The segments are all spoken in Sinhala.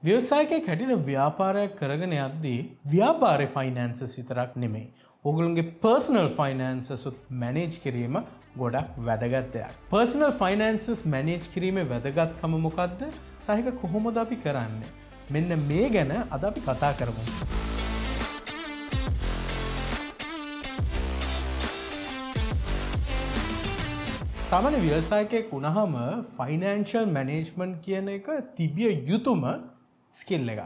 ව්‍යවසායකයෙක් හැටියට ව්‍යාපාරයක් කරගෙන යද්දී ව්‍යාපාරේ ෆයිනෑන්සස් විතරක් නෙමෙයි. ඔයගොල්ලෝගේ පර්සනල් ෆයිනෑන්සස් උත් මැනේජ් කිරීම ගොඩක් වැදගත් දෙයක්. පර්සනල් ෆයිනෑන්සස් මැනේජ් කිරීමේ වැදගත්කම මොකද්ද? සහික කොහොමද අපි කරන්නේ? මෙන්න මේ ගැන අද අපි කතා කරමු. සාමාන්‍ය ව්‍යවසායකයෙක් වුණාම ෆයිනෑන්ෂල් මැනේජ්මන්ට් කියන එක තිබිය යුතුම ස්කිල් එකක්.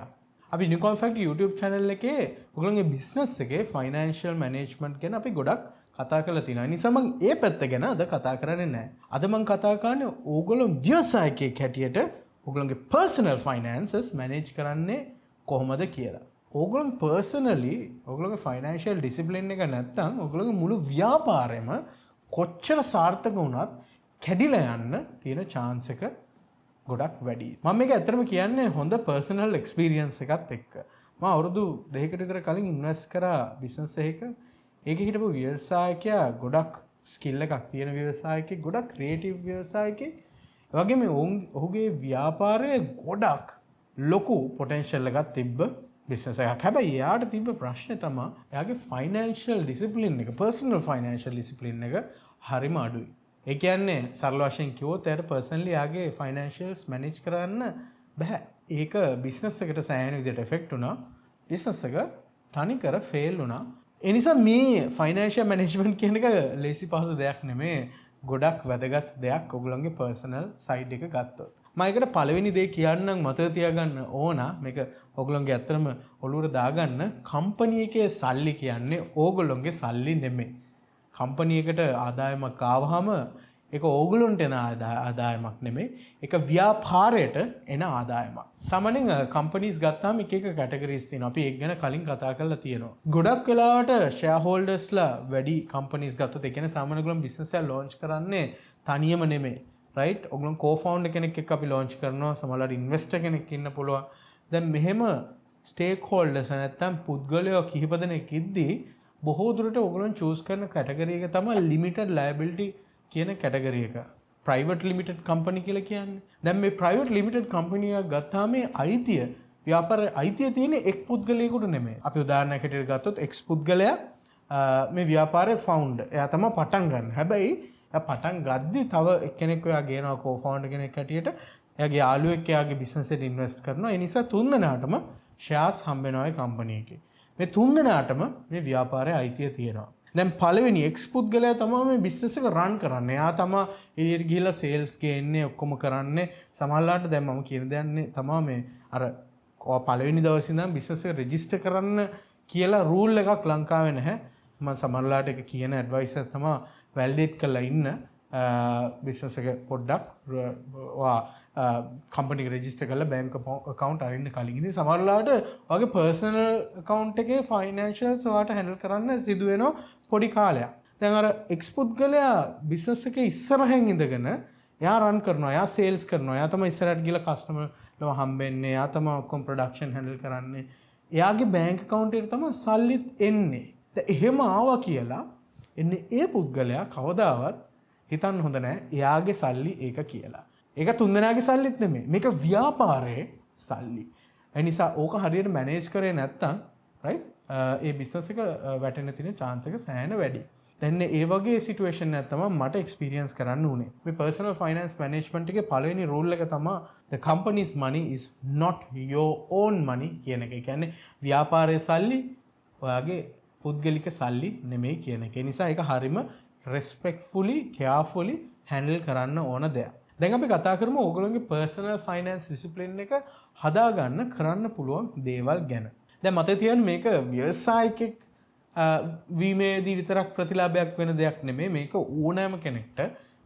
අපි නිකෝන් ෆැක්ට් YouTube channel එකේ ඔයගොල්ලෝගේ බිස්නස් එකේ ෆයිනෑන්ෂල් මැනේජ්මන්ට් ගැන අපි ගොඩක් කතා කරලා තියෙනවා. ඒ නිසා මම ඒ පැත්ත ගැන අද කතා කරන්නේ නැහැ. අද මම කතා කරන්නේ ඕගොල්ලෝ ව්‍යවසායකයෙක් හැටියට ඔයගොල්ලෝගේ පර්සනල් ෆයිනෑන්සස් මැනේජ් කරන්නේ කොහොමද කියලා. ඕගොල්ලෝ පර්සනලි ඔයගොල්ලෝගේ ෆයිනෑන්ෂල් ඩිසිප්ලින් එක නැත්තම් ඔයගොල්ලෝගේ මුළු ව්‍යාපාරෙම කොච්චර සාර්ථක වුණත් කැඩිලා යන්න තියෙන chance එක ගොඩක් වැඩි. මම මේක ඇත්තටම කියන්නේ හොඳ පර්සනල් එක්ස්පීරියන්ස් එකත් එක්ක. මම අවුරුදු 2කට විතර කලින් ඉන්වෙස්ට් කරා බිස්නස් එකක. ඒකේ හිටපු ව්‍යවසායකයා ගොඩක් ස්කිල් එකක් තියෙන ව්‍යවසායකයෙක්, ගොඩක් ක්‍රියේටිව් ව්‍යවසායකයෙක්. ඒ වගේම ඔහුගේ ව්‍යාපාරයේ ගොඩක් ලොකු පොටෙන්ෂල් එකක් තිබ්බ බිස්නස් එකක්. හැබැයි එයාට තිබ්බ ප්‍රශ්නේ තමයි එයාගේ ෆයිනෑන්ෂල් ඩිසිප්ලින් එක, පර්සනල් ෆයිනෑන්ෂල් ඩිසිප්ලින් එක හරිම අඩුයි. ඒ කියන්නේ සරල වශයෙන් කිව්වොත් එයාට පර්සනලි එයාගේ ෆයිනෑන්ෂල්ස් මැනේජ් කරන්න බෑ. ඒක බිස්නස් එකට සෑහෙන විදිහට එෆෙක්ට් වුණා. බිස්නස් එක තනිකර ෆේල් වුණා. ඒ නිසා මේ ෆයිනෑන්ෂල් මැනේජ්මන්ට් කියන එක ලේසි පහසු දෙයක් නෙමෙයි. ගොඩක් වැදගත් දෙයක් ඔයගොල්ලෝගේ පර්සනල් සයිඩ් එක ගත්තොත්. මම ඒකට පළවෙනි දේ කියන්නම් මතක තියාගන්න ඕන. මේක ඔයගොල්ලෝගේ ඇත්තටම ඔලුවට දාගන්න. කම්පැනි එකේ සල්ලි කියන්නේ ඕගොල්ලෝගේ සල්ලි නෙමෙයි. කම්පැනි එකට ආදායමක් ආවහම ඒක ඕගොල්ලොන්ට එන ආදායමක් නෙමෙයි. ඒක ව්‍යාපාරයට එන ආදායමක්. සාමාන්‍යයෙන් කම්පැනිස් ගත්තාම එක එක කැටගරිස් තියෙනවා. අපි ඒක ගැන කලින් කතා කරලා තියෙනවා. ගොඩක් වෙලාවට ෂෙයා හෝල්ඩර්ස්ලා වැඩි කම්පැනිස් ගත්තොත් ඒ කියන්නේ සාමාන්‍ය ඔයගොල්ලෝ බිස්නස් එක ලොන්ච් කරන්නේ තනියම නෙමෙයි. රයිට්? ඔයගොල්ලෝ කෝ-ෆවුන්ඩර් කෙනෙක් එක්ක අපි ලොන්ච් කරනවා. සමහරවිට ඉන්වෙස්ටර් කෙනෙක් ඉන්න පුළුවන්. දැන් මෙහෙම ස්ටේක් හෝල්ඩර්ස් නැත්තම් පුද්ගලයෝ කිහිප දෙනෙක් ඉද්දී බොහෝ දුරට ඔයගොල්ලෝ චූස් කරන කැටගරි එක තමයි ලිමිටඩ් ලයබිලිටි කියන කැටගරි එක. ප්‍රයිවට් ලිමිටඩ් කම්පැනි කියලා කියන්නේ. දැන් මේ ප්‍රයිවට් ලිමිටඩ් කම්පැනි එකක් ගත්තාම මේ අයිතිය ව්‍යාපාරයේ අයිතිය තියෙන්නේ එක් පුද්ගලයෙකුට නෙමෙයි. අපි උදාහරණයක් හැටියට ගත්තොත් එක්ස් පුද්ගලයා මේ ව්‍යාපාරයේ ෆවුන්ඩර්. එයා තමයි පටන් ගන්න. හැබැයි එයා පටන් ගද්දි තව එක්කෙනෙක් ඔයා ගේනවා කෝ-ෆවුන්ඩර් කෙනෙක් හැටියට. එයාගේ යාළුවෙක් එයාගේ බිස්නස් එකට ඉන්වෙස්ට් කරනවා. ඒ නිසා තුන් දෙනාටම ෂෙයාර්ස් හම්බ වෙනවා ඒ කම්පැනි එකේ. මේ තුන් දෙනාටම මේ ව්‍යාපාරයේ අයිතිය තියෙනවා. දැන් පළවෙනි එක්ස් පුද්ගලයා තමයි මේ බිස්නස් එක රන් කරන්නේ. එයා තමයි එළියට ගිහිල්ලා සේල්ස් ගේන්නේ, ඔක්කොම කරන්නේ. සමහරවිට දැන් මම කියන දන්නේ තමයි මේ අර පළවෙනි දවසේ ඉඳන් බිස්නස් එක රෙජිස්ටර් කරන්න කියලා රූල් එකක් ලංකාවේ නැහැ. මම සමහරවිට ඒක කියන ඇඩ්වයිස් එක තමයි වැලිඩේට් කරලා ඉන්න බිස්නස් එක පොඩ්ඩක් කම්පැනි එක රෙජිස්ටර් කරලා බැංක් account අරින්න කලින්. ඉතින් සමහරවිට ඔයගේ පර්සනල් account එකේ ෆයිනෑන්ෂල්ස් ඔයාට හැන්ඩල් කරන්න සිදු වෙනවා පොඩි කාලයක්. දැන් අර එක්ස් පුද්ගලයා බිස්නස් එකේ ඉස්සරහින් ඉඳගෙන එයා රන් කරනවා, එයා සේල්ස් කරනවා, එයා තමයි ඉස්සරහට ගිහලා කස්ටමර්ලව හම්බෙන්නේ, එයා තමයි ඔක්කොම ප්‍රොඩක්ෂන් හැන්ඩල් කරන්නේ. එයාගේ බැංක් account එකට තමයි සල්ලිත් එන්නේ. දැන් එහෙම ආවා කියලා එන්නේ ඒ පුද්ගලයා කවදාවත් හිතන්න හොඳ නැහැ එයාගේ සල්ලි ඒක කියලා. ඒක තුන්දෙනාගේ සල්ලිත් නෙමෙයි. මේක ව්‍යාපාරයේ සල්ලි. ඒ නිසා ඕක හරියට මැනේජ් කරේ නැත්තම් රයිට් ඒ බිස්නස් එක වැටෙන්න තියෙන chance එක සෑහෙන වැඩි. දැන් ඒ වගේ සිටුේෂන් එකක් තමයි මට එක්ස්පීරියන්ස් කරන්න උනේ. මේ පර්සනල් ෆයිනෑන්ස් මැනේජ්මන්ට් එකේ පළවෙනි රූල් එක තමයි the company's money is not your own money කියන එක. ඒ කියන්නේ ව්‍යාපාරයේ සල්ලි ඔයාගේ පුද්ගලික සල්ලි නෙමෙයි කියන එක. ඒ නිසා ඒක හරිම respectfully, carefully handle කරන්න ඕන දෙයක්. දැන් අපි කතා කරමු ඕගොල්ලෝගේ personal finance discipline එක හදාගන්න කරන්න පුළුවන් දේවල් ගැන. දැන් මතක තියාගන්න මේක ව්‍යවසායකෙක් වීමේදී විතරක් ප්‍රතිලාභයක් වෙන දෙයක් නෙමෙයි. මේක ඕනෑම කෙනෙක්ට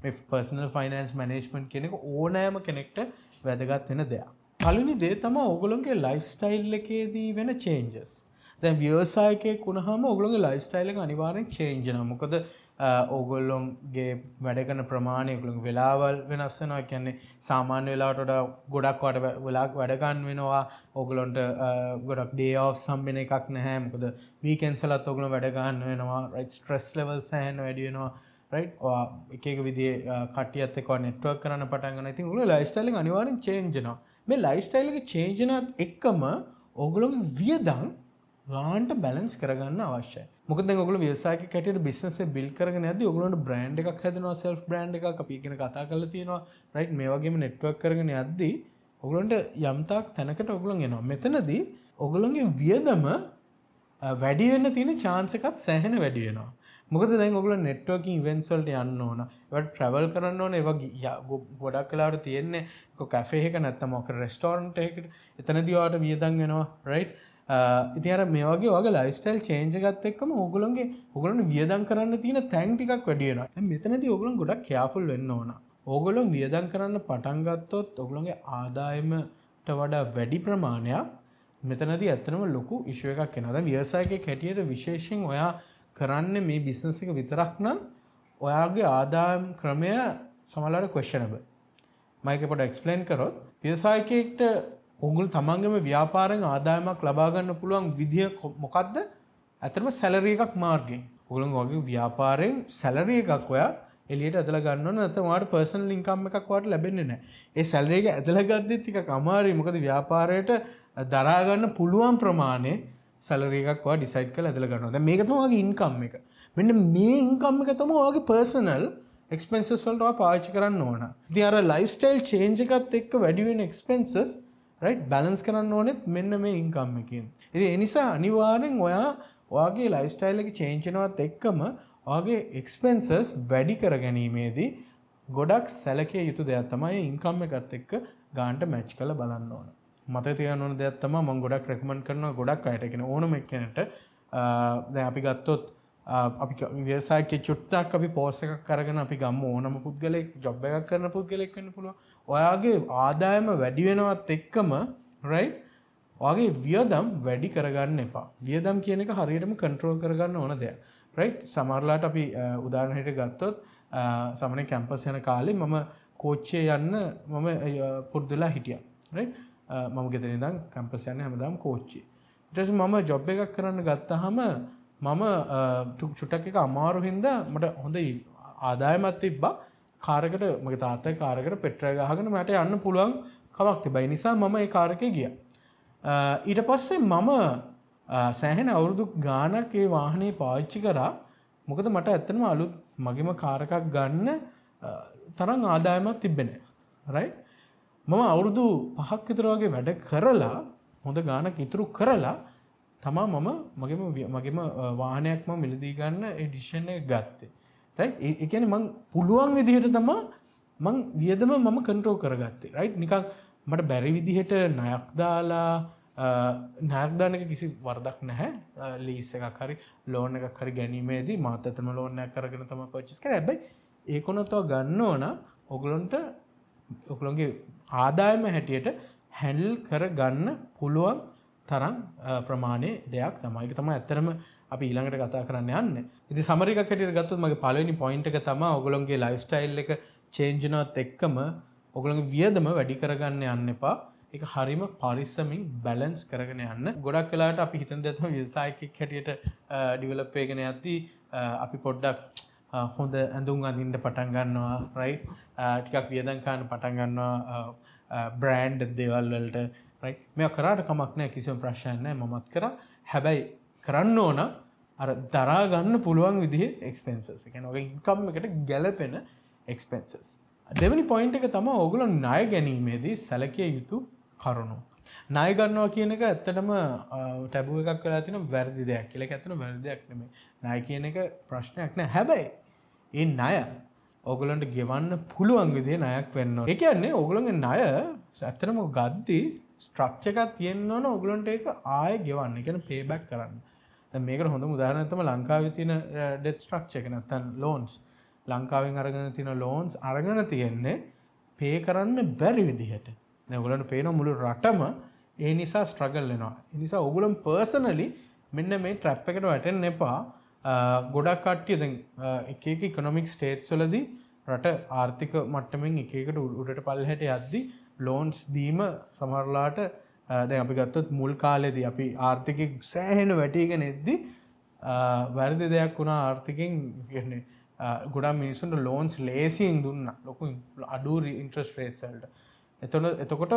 මේ personal finance management කියන එක ඕනෑම කෙනෙක්ට වැදගත් වෙන දෙයක්. පළවෙනි දේ තමයි ඕගොල්ලෝගේ lifestyle එකේදී වෙන changes. දැන් ව්‍යවසායකයෙක් වුණාම ඕගොල්ලෝගේ lifestyle එක අනිවාර්යෙන් change වෙනවා. මොකද ඕගොල්ලොන්ගේ වැඩ කරන ප්‍රමාණය, ඕගොල්ලොන්ගේ වෙලාවල් වෙනස් වෙනවා. ඒ කියන්නේ සාමාන්‍ය වෙලාවට වඩා ගොඩක් වෙලාවක් වැඩ ගන්න වෙනවා. ඕගොල්ලොන්ට ගොඩක් day offs හම්බෙන එකක් නැහැ. මොකද weekends වලත් ඕගොල්ලෝ වැඩ ගන්න වෙනවා. right stress levels සෑහෙන වැඩි වෙනවා. right එක එක විදිහේ කට්ටියත් එක්ක network කරන්න පටන් ගන්නවා. ඉතින් ඕගොල්ලෝ lifestyle එක අනිවාර්යෙන් change වෙනවා. මේ ලයිෆ්ස්ටයිල් එක චේන්ජ් වෙනත් එක්කම ඕගොල්ලෝගේ වියදම් ගාන්ට බැලන්ස් කරගන්න අවශ්‍යයි. මොකද දැන් ඔයගොල්ලෝ ව්‍යවසායකයෙක් හැටියට බිස්නස් එක බිල්ඩ් කරගෙන යද්දී ඔයගොල්ලන්ට බ්‍රෑන්ඩ් එකක් හැදෙනවා, සෙල්ෆ් බ්‍රෑන්ඩ් එකක් අපි ඉගෙන කතා කරලා තියෙනවා. රයිට් මේ වගේම නෙට්වර්ක් කරගෙන යද්දී ඔයගොල්ලන්ට යම් තාක් තැනකට ඔයගොල්ලන් එනවා. මෙතනදී ඔයගොල්ලන්ගේ වියදම වැඩි වෙන්න තියෙන chance එකත් සෑහෙන වැඩි වෙනවා. මොකද දැන් ඔයගොල්ලෝ නෙට්වර්කින් ඉවෙන්ට්ස් වලට යන්න ඕන. ඒවට ට්‍රැවල් කරන්න ඕන. ඒවා ගොඩක් වෙලාවට තියෙන්නේ කැෆේ එක නැත්නම් මොකක් රෙස්ටෝරන්ට් එකකට. එතනදී ඔයාලට වියදම් වෙනවා. රයිට් ඉතින් අර මේ වගේ ඔයගේ ලයිෆ්ස්ටයිල් චේන්ජ් එකත් එක්කම ඕගොල්ලන්ට වියදම් කරන්න තියෙන තැන් ටිකක් වැඩි වෙනවා. දැන් මෙතනදී ඕගොල්ලන් ගොඩක් කෙයාෆුල් වෙන්න ඕන. ඕගොල්ලෝ වියදම් කරන්න පටන් ගත්තොත් ඕගොල්ලන්ගේ ආදායමට වඩා වැඩි ප්‍රමාණයක් මෙතනදී ඇත්තටම ලොකු ඉෂුව එකක් එනවා. දැන් ව්‍යවසායකයෙක් හැටියට විශේෂයෙන් ඔයා කරන්නේ මේ බිස්නස් එක විතරක් නම් ඔයාගේ ආදායම් ක්‍රමය සමහරවිට questionable. මම ඒක පොඩ්ඩක් explain කරොත් ව්‍යවසායකයෙක්ට ඔගොල්ලෝ තමන්ගේම ව්‍යාපාරයෙන් ආදායමක් ලබා ගන්න පුළුවන් විදිය මොකද්ද? ඇත්තටම සැලරි එකක් මාර්ගයෙන්. ඔයගොල්ලෝ වගේ ව්‍යාපාරයෙන් සැලරි එකක් ඔයා එළියට ඇදලා ගන්න ඕන නැත්නම් ඔයාලට පර්සනල් ඉන්කම් එකක් ඔයාලට ලැබෙන්නේ නැහැ. ඒ සැලරි එක ඇදලා ගද්දිත් ටිකක් අමාරුයි. මොකද ව්‍යාපාරයට දරා ගන්න පුළුවන් ප්‍රමාණය සැලරි එකක් ඔයා ඩිසයිඩ් කරලා ඇදලා ගන්නවා. දැන් මේක තමයි ඔයාගේ ඉන්කම් එක. මෙන්න මේ ඉන්කම් එක තමයි ඔයාගේ පර්සනල් එක්ස්පෙන්සස් වලට ඔයා පාවිච්චි කරන්න ඕන. ඉතින් අර ලයිෆ්ස්ටයිල් චේන්ජ් එකත් එක්ක වැඩි වෙන එක්ස්පෙන්සස් රයිට් බැලන්ස් කරන්න ඕනෙත් මෙන්න මේ ඉන්කම් එකෙන්. ඉතින් ඒ නිසා අනිවාර්යෙන් ඔයාගේ ලයිෆ්ස්ටයිල් එක චේන්ජ් වෙනවත් එක්කම ඔයාගේ එක්ස්පෙන්සස් වැඩි කර ගැනීමේදී ගොඩක් සැලකිය යුතු දෙයක් තමයි ඉන්කම් එකත් එක්ක ගානට මැච් කරලා බලන්න ඕන. මතක තියාගන්න ඕන දෙයක් තමයි මම ගොඩක් රෙකමන්ඩ් කරනවා ගොඩක් අයට කියන ඕනම එක්කෙනෙක්ට දැන් අපි ගත්තොත් අපි ව්‍යවසායකයේ චුට්ටක් අපි පෝස් එකක් අරගෙන අපි ගම්මු ඕනම පුද්ගලෙක් ජොබ් එකක් කරන පුද්ගලෙක් වෙන්න පුළුවන්. ඔයාගේ ආදායම වැඩි වෙනවත් එක්කම රයිට් ඔයාගේ වියදම් වැඩි කරගන්න එපා. වියදම් කියන එක හරියටම කන්ට්‍රෝල් කරගන්න ඕන දෙයක්. රයිට් සමහරලාට අපි උදාහරණයක් ගත්තොත් සාමාන්‍ය කැම්පස් යන කාලේ මම කෝච්චියේ යන්න මම පුරුදුලා හිටියා. රයිට් මම ගෙදර ඉඳන් කැම්පස් යන්නේ හැමදාම කෝච්චියේ. ඊට පස්සේ මම ජොබ් එකක් කරන්න ගත්තාම මම චුට්ටක් එක අමාරු හින්දා මට හොඳ ආදායමක් තිබ්බා. කාර් එකට මගේ තාත්තා කාර් එකට පෙට්‍රල් ගහගෙන මට යන්න පුළුවන් කමක් තිබ්බා. ඒ නිසා මම ඒ කාර් එකේ ගියා. ඊට පස්සේ මම සෑහෙන අවුරුදු ගාණක් ඒ වාහනේ පාවිච්චි කරා. මොකද මට ඇත්තටම අලුත් මගේම කාර් එකක් ගන්න තරම් ආදායමක් තිබ්බේ නැහැ. රයිට් මම අවුරුදු 5ක් විතර වගේ වැඩ කරලා හොඳ ගාණක් ඉතුරු කරලා තමා මගේම වාහනයක් මම මිලදී ගන්න ඒ ඩිසිෂන් එක ගත්තේ. රයිට් ඒ කියන්නේ මං පුළුවන් විදිහට තමයි මං වියදම මම කන්ට්‍රෝල් කරගත්තේ. රයිට් නිකන් මට බැරි විදිහට ණයක් දාලා ණයක් දාන එක කිසි වරදක් නැහැ. ලීස් එකක් හරි ලෝන් එකක් හරි ගැනීමේදී මාත් අතම ලෝන් එකක් අරගෙන තමයි පර්චේස් කරේ. හැබැයි ඒක උනතව ගන්න ඕන ඔයගොල්ලන්ගේ ආදායම හැටියට හැන්ඩල් කරගන්න පුළුවන් තරම් ප්‍රමාණයේ දෙයක් තමයි. ඒක තමයි ඇත්තටම අපි ඊළඟට කතා කරන්න යන්නේ. ඉතින් සමරි එකක් හැටියට ගත්තොත් මගේ පළවෙනි පොයින්ට් එක තමයි ඔයගොල්ලන්ගේ ලයිෆ්ස්ටයිල් එක චේන්ජ් වෙනවත් එක්කම ඔයගොල්ලන්ගේ වියදම වැඩි කරගන්න යන්න එපා. ඒක හරීම පරිස්සමින් බැලන්ස් කරගෙන යන්න. ගොඩක් වෙලාවට අපි හිතන දේ තමයි ව්‍යවසායකෙක් හැටියට ඩෙවලොප් වෙගෙන යද්දී අපි පොඩ්ඩක් හොඳ ඇඳුම් අඳින්න පටන් ගන්නවා. රයිට් ටිකක් වියදම් ගන්න පටන් ගන්නවා බ්‍රෑන්ඩ් දේවල් වලට. රයිට් මේක කරාට කමක් නැහැ කිසිම ප්‍රශ්නයක් නැහැ මමත් කරා. හැබැයි කරන්න ඕන අර දරා ගන්න පුළුවන් විදිහේ එක්ස්පෙන්සස්. ඒ කියන්නේ ඔගේ ඉන්කම් එකට ගැලපෙන එක්ස්පෙන්සස්. දෙවෙනි පොයින්ට් එක තමයි ඕගොල්ලෝ ණය ගැනීමේදී සැලකිය යුතු කරුණු. ණය ගන්නවා කියන එක ඇත්තටම ටැබු එකක් වෙලා තියෙන වැරදි දෙයක් කියලා. ඒක ඇත්තටම වැරදි දෙයක් නෙමෙයි. ණය කියන එක ප්‍රශ්නයක් නෑ. හැබැයි ඒ ණය ඕගොල්ලන්ට ගෙවන්න පුළුවන් විදිහේ ණයක් වෙන්න ඕනේ. ඒ කියන්නේ ඕගොල්ලන්ගේ ණය ඇත්තටම ගද්දී ස්ට්‍රක්චර් එකක් තියෙන්න ඕන ඕගොල්ලන්ට ඒක ආයෙ ගෙවන්න. ඒ කියන්නේ පේ බෑක් කරන්න. දැන් මේකට හොඳම උදාහරණයක් තමයි ලංකාවේ තියෙන ඩෙත් ස්ට්‍රක්චර් එක නැත්නම් ලෝන්ස්. ලංකාවෙන් අරගෙන තියෙන ලෝන්ස් අරගෙන තියෙන්නේ පේ කරන්න බැරි විදිහට. දැන් ඔයගොල්ලන්ට පේන මුළු රටම ඒ නිසා ස්ට්‍රගල් වෙනවා. ඒ නිසා ඔයගොල්ලන් පර්සනලි මෙන්න මේ ට්‍රැප් එකට වැටෙන්න එපා. ගොඩක් කට්ටිය දැන් එක එක ඉකොනොමික් ස්ටේට්ස් වලදී රට ආර්ථික මට්ටමින් එක එකට උඩට පල්ලෙහාට යද්දී ලෝන්ස් දීම සමහරලාට දැන් අපි ගත්තොත් මුල් කාලේදී අපි ආර්ථිකයෙන් සෑහෙන වැටීගෙන එද්දී වැරදි දෙයක් වුණා ආර්ථිකයෙන් කියන්නේ ගොඩක් මිනිස්සුන්ට ලෝන්ස් ලේසියෙන් දුන්නා ලොකු අඩු ඉන්ට්‍රස්ට් රේට්ස් වලට. එතකොට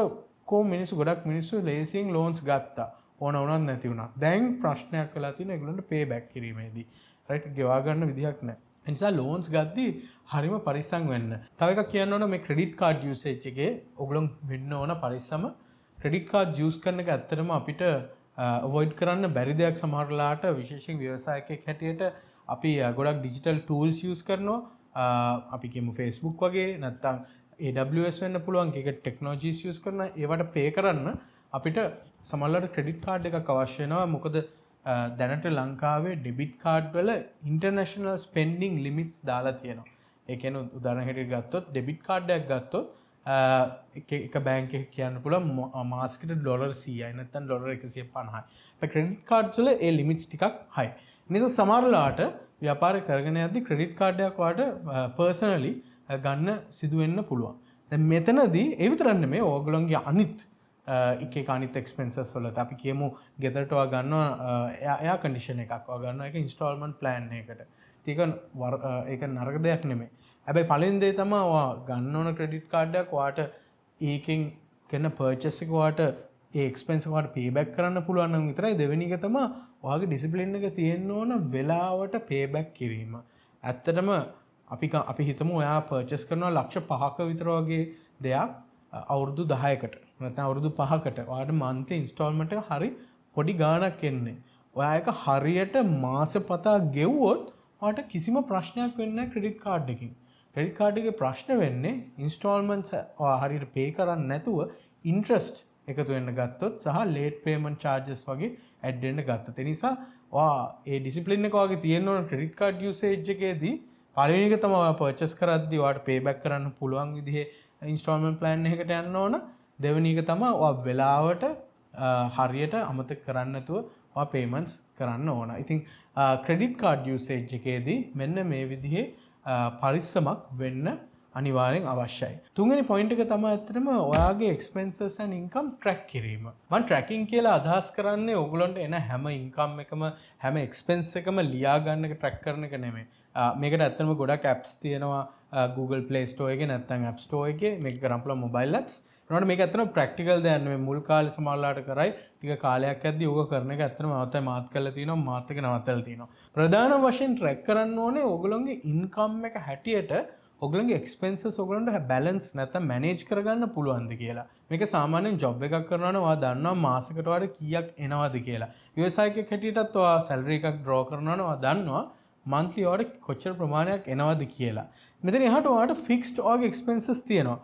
මිනිස්සු ගොඩක් මිනිස්සු ලේසියෙන් ලෝන්ස් ගත්තා. ඕන වුණත් නැති වුණා. දැන් ප්‍රශ්නයක් වෙලා තියෙනවා ඒගොල්ලන්ට පේ බෑක් කිරීමේදී. රයිට් ගෙවා ගන්න විදිහක් නැහැ. ඒ නිසා ලෝන්ස් ගද්දී හරිම පරිස්සම් වෙන්න. තව එකක් කියන්න ඕන මේ ක්‍රෙඩිට් කාඩ් යූසේජ් එකේ ඔයගොල්ලෝ වෙන්න ඕන පරිස්සම. ක්‍රෙඩිට් කාඩ් යූස් කරන එක ඇත්තටම අපිට අවොයිඩ් කරන්න බැරි දෙයක් සමහරලාට විශේෂයෙන් ව්‍යවසායකයෙක් හැටියට අපි ගොඩක් ඩිජිටල් ටූල්ස් යූස් කරනවා. අපි කියමු Facebook වගේ නැත්නම් AWS වෙන්න පුළුවන් එක ටෙක්නොලොජිස් යූස් කරන ඒවට පේ කරන්න අපිට සමහරවිට ක්‍රෙඩිට් කාඩ් එකක් අවශ්‍ය වෙනවා. මොකද දැනට ලංකාවේ ඩෙබිට් කාඩ් වල ඉන්ටර්නැෂනල් ස්පෙන්ඩින් ලිමිට්ස් දාලා තියෙනවා. ඒ කියන්නේ උදාහරණයක් හැටියට ගත්තොත් ඩෙබිට් කාඩ් එකක් ගත්තොත් එක බැංක් එකක කියන්න පුළුවන් මාසෙකට $100යි නැත්නම් $150යි. ඒ ක්‍රෙඩිට් කාඩ්ස් වල ඒ ලිමිට්ස් ටිකක් හයි. නිසා සමහරලාට ව්‍යාපාරය කරගෙන යද්දී ක්‍රෙඩිට් කාඩ් එකක් ඔයාලට පර්සනලි ගන්න සිදු වෙන්න පුළුවන්. දැන් මෙතනදී ඒ විතරක් නෙමෙයි ඕගොල්ලන්ගේ අනිත් එක අනිත් එක්ස්පෙන්සස් වලට අපි කියමු ගෙදරට ඔයා ගන්නවා එයා කන්ඩිෂන් එකක් ඔයා ගන්නවා ඒක ඉන්ස්ටෝල්මන්ට් ප්ලෑන් එකකට. ඒක නරක දෙයක් නෙමෙයි. හැබැයි පළවෙනි දේ තමයි ඔයා ගන්න ඕන ක්‍රෙඩිට් කාඩ් එකක් ඔයාට ඒකෙන් කරන පර්චේස් එක ඔයාට ඒ එක්ස්පෙන්ස් ඔයාට පේ බෑක් කරන්න පුළුවන් නම් විතරයි. දෙවෙනි එක තමයි ඔයාගේ ඩිසිප්ලින් එක තියෙන්න ඕන වෙලාවට පේ බෑක් කිරීම. ඇත්තටම අපි හිතමු ඔයා පර්චේස් කරනවා ලක්ෂ 5ක විතර වගේ දෙයක් අවුරුදු 10කට නැත්නම් අවුරුදු 5කට ඔයාට මන්ත්ලි ඉන්ස්ටෝල්මන්ට් එක හරි පොඩි ගාණක් එන්නේ. ඔයා එක හරියට මාසෙපතා ගෙවුවොත් ඔයාට කිසිම ප්‍රශ්නයක් වෙන්නේ නැහැ ක්‍රෙඩිට් කාඩ් එකකින්. ක්‍රෙඩිට් කාඩ් එකේ ප්‍රශ්න වෙන්නේ ඉන්ස්ටෝල්මන්ට්ස් ඔයා හරියට පේ කරන්නේ නැතුව ඉන්ට්‍රස්ට් එකතු වෙන්න ගත්තොත් සහ ලේට් පේමන්ට් චාර්ජස් වගේ ඇඩ් වෙන්න ගත්තොත්. ඒ නිසා ඔයා ඒ ඩිසිප්ලින් එක වගේ තියෙන්න ඕන ක්‍රෙඩිට් කාඩ් යූසේජ් එකේදී පළවෙනි එක තමයි ඔයා පර්චේස් කරද්දී ඔයාට පේ බෑක් කරන්න පුළුවන් විදිහේ ඉන්ස්ටෝල්මන්ට් ප්ලෑන් එකකට යන්න ඕන. දෙවෙනි එක තමයි ඔයා වෙලාවට හරියට අමතක කරන්නේ නැතුව ඔයා පේමන්ට්ස් කරන්න ඕන. ඉතින් ක්‍රෙඩිට් කාඩ් යූසේජ් එකේදී මෙන්න මේ විදිහේ පරිස්සමක් වෙන්න අනිවාර්යෙන් අවශ්‍යයි. තුන්වෙනි පොයින්ට් එක තමයි ඇත්තටම ඔයාගේ එක්ස්පෙන්සස් and income track කිරීම. මම tracking කියලා අදහස් කරන්නේ ඕගොල්ලන්ට එන හැම income එකම හැම expense එකම ලියා ගන්න එක track කරන එක නෙමෙයි. මේකට ඇත්තටම ගොඩක් apps තියෙනවා Google Play Store එකේ නැත්නම් App Store එකේ මේක කරන් පුළුවන් mobile apps. ඒනකොට මේක ඇත්තටම practical දෙයක් නෙමෙයි. මුල් කාලේ සමහරලාට කරයි ටික කාලයක් යද්දී ඕක කරන එක ඇත්තටම අවතයි මාත් කරලා තිනවා මාත් එක නවත්තලා තිනවා. ප්‍රධාන වශයෙන් track කරන්න ඕනේ ඕගොල්ලන්ගේ income එක හැටියට ඔගලන්ගේ එක්ස්පෙන්සස් ඔගලන්ට බැලන්ස් නැත්නම් මැනේජ් කරගන්න පුළුවන්ද කියලා. මේක සාමාන්‍යයෙන් ජොබ් එකක් කරනවා නම් ඔයා දන්නවා මාසෙකට ඔයාලට කීයක් එනවද කියලා. ව්‍යවසායකයෙක් හැටියටත් ඔයා සැලරි එකක් ඩ්‍රෝ කරනවා නම් ඔයා දන්නවා මන්ත්ලි ඔයාලට කොච්චර ප්‍රමාණයක් එනවද කියලා. මෙතන එහාට ඔයාලට ෆික්ස්ඩ් ඔයාගේ එක්ස්පෙන්සස් තියෙනවා.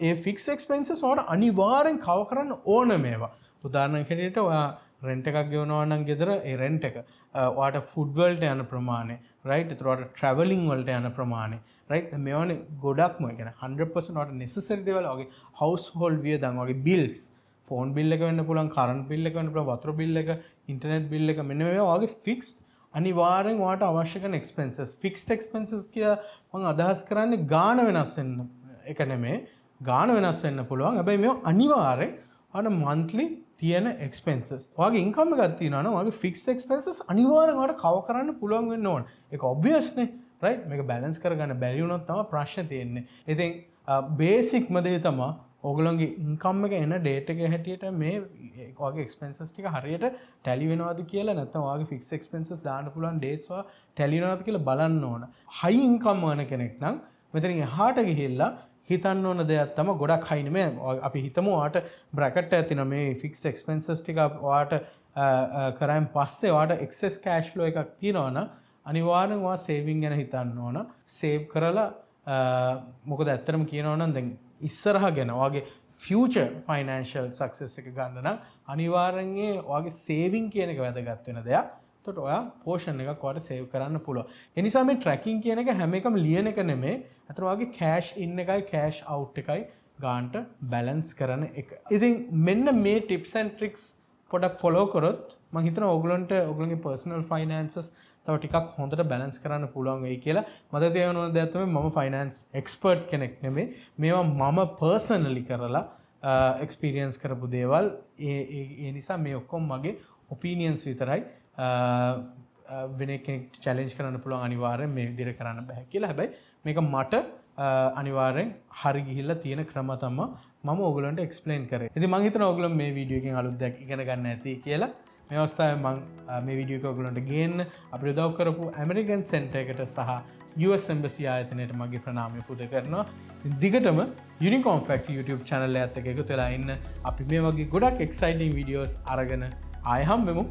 ඒ ෆික්ස් එක්ස්පෙන්සස් ඔයාලට අනිවාර්යෙන් කවර් කරන්න ඕන මේවා. උදාහරණයක් හැටියට ඔයා රෙන්ට් එකක් ගෙවනවා නම් ගෙදර ඒ රෙන්ට් එක ඔයාට ෆුඩ් වලට යන ප්‍රමාණය රයිට් ඒතර ඔයාට ට්‍රැවලින් වලට යන ප්‍රමාණය රයිට් මේවනේ ගොඩක්ම ඒ කියන්නේ 100% ඔයාට necessary දේවල් වගේ household වියදම් වගේ bills ෆෝන් බිල් එක වෙන්න පුළුවන් කරන්ට් බිල් එක වෙන්න පුළුවන් වතුර බිල් එක ඉන්ටර්නෙට් බිල් එක මෙන්න මේවා වගේ fixed අනිවාර්යෙන් ඔයාට අවශ්‍ය කරන expenses fixed expenses කියලා මම අදහස් කරන්නේ ගාණ වෙනස් වෙන්න එක නෙමෙයි ගාණ වෙනස් වෙන්න පුළුවන් හැබැයි මේවා අනිවාර්යෙන් ඔයාට monthly තියෙන expenses. ඔයාගේ income එකක් තියෙනවා නම් ඔයාගේ fixed expenses අනිවාර්යෙන් ඔයාලට cover කරන්න පුළුවන් වෙන්න ඕන. ඒක obvious නේ. right? මේක balance කරගන්න බැරි වුණොත් තමයි ප්‍රශ්න තියෙන්නේ. ඉතින් basic ම දේ තමයි ඔයගොල්ලන්ගේ income එක එන date එක හැටියට මේ ඔයාගේ expenses ටික හරියට tally වෙනවද කියලා නැත්නම් ඔයාගේ fixed expenses දාන්න පුළුවන් dates ඔයා tally වෙනවද කියලා බලන්න ඕන. high income earner කෙනෙක් නම් මෙතනින් එහාට ගිහිල්ලා හිතන්න ඕන දෙයක් තමයි ගොඩක් හයි නෙමෙයි අපි හිතමු ඔයාට බ්‍රැකට් එකක් තියෙනවා මේ ෆික්ස්ඩ් එක්ස්පෙන්සස් ටික ඔයාට කරායින් පස්සේ ඔයාට එක්සස් කෑෂ් ෆ්ලෝ එකක් තියෙනවා නම් අනිවාර්යෙන් ඔයා සේවිං ගැන හිතන්න ඕන සේව් කරලා මොකද ඇත්තටම කියනවා නම් දැන් ඉස්සරහ ගැන ඔයාගේ ෆියුචර් ෆයිනෑන්ෂල් සක්සස් එක ගන්න නම් අනිවාර්යෙන් ඔයාගේ සේවිං කියන එක වැදගත් වෙන දෙයක්. එතකොට ඔයා පෝෂන් එකක් ඔයාට සේව් කරන්න පුළුවන්. ඒ නිසා මේ ට්‍රැකින් කියන එක හැම එකම ලියන එක නෙමෙයි. අතන ඔයාගේ කෑෂ් ඉන් එකයි කෑෂ් අවුට් එකයි ගාන්ට බැලන්ස් කරන එක. ඉතින් මෙන්න මේ ටිප්ස් ඇන්ඩ් ට්‍රික්ස් පොඩක් ෆලෝ කරොත් මම හිතනවා ඔයගලන්ට ඔයගලගේ පර්සනල් ෆයිනෑන්සස් තව ටිකක් හොඳට බැලන්ස් කරන්න පුළුවන් වෙයි කියලා. මට තේරෙන ඕන දෙයක් තමයි මම ෆයිනෑන්ස් එක්ස්පර්ට් කෙනෙක් නෙමෙයි. මේවා මම පර්සනලි කරලා එක්ස්පීරියන්ස් කරපු දේවල්. ඒ නිසා මේ ඔක්කොම මගේ ඔපීනියන්ස් විතරයි. වෙන කෙනෙක් චැලෙන්ජ් කරන්න පුළුවන් අනිවාර්යෙන් මේ විදිහට කරන්න බෑ කියලා. හැබැයි මේක මට අනිවාර්යෙන් හරි ගිහිල්ලා තියෙන ක්‍රම තමයි මම ඔයගලන්ට එක්ස්ප්ලেইন කරේ. ඉතින් මම හිතනවා ඔයගලෝ මේ වීඩියෝ එකෙන් අලුත් දෙයක් ඉගෙන ගන්න ඇති කියලා. මේ අවස්ථාවේ මම මේ වීඩියෝ එක ඔයගලන්ට ගේන්න අපිට උදව් කරපු ඇමරිකන් සෙන්ටර් එකට සහ US එම්බසි ආයතනයට මගේ ප්‍රණාමය පුද කරනවා. දිගටම යුනිකෝන් ෆැක්ටරි YouTube channel එකත් එක්ක එකතු වෙලා ඉන්න. අපි මේ වගේ ගොඩක් exciting videos අරගෙන ආයෙ හම්බෙමු.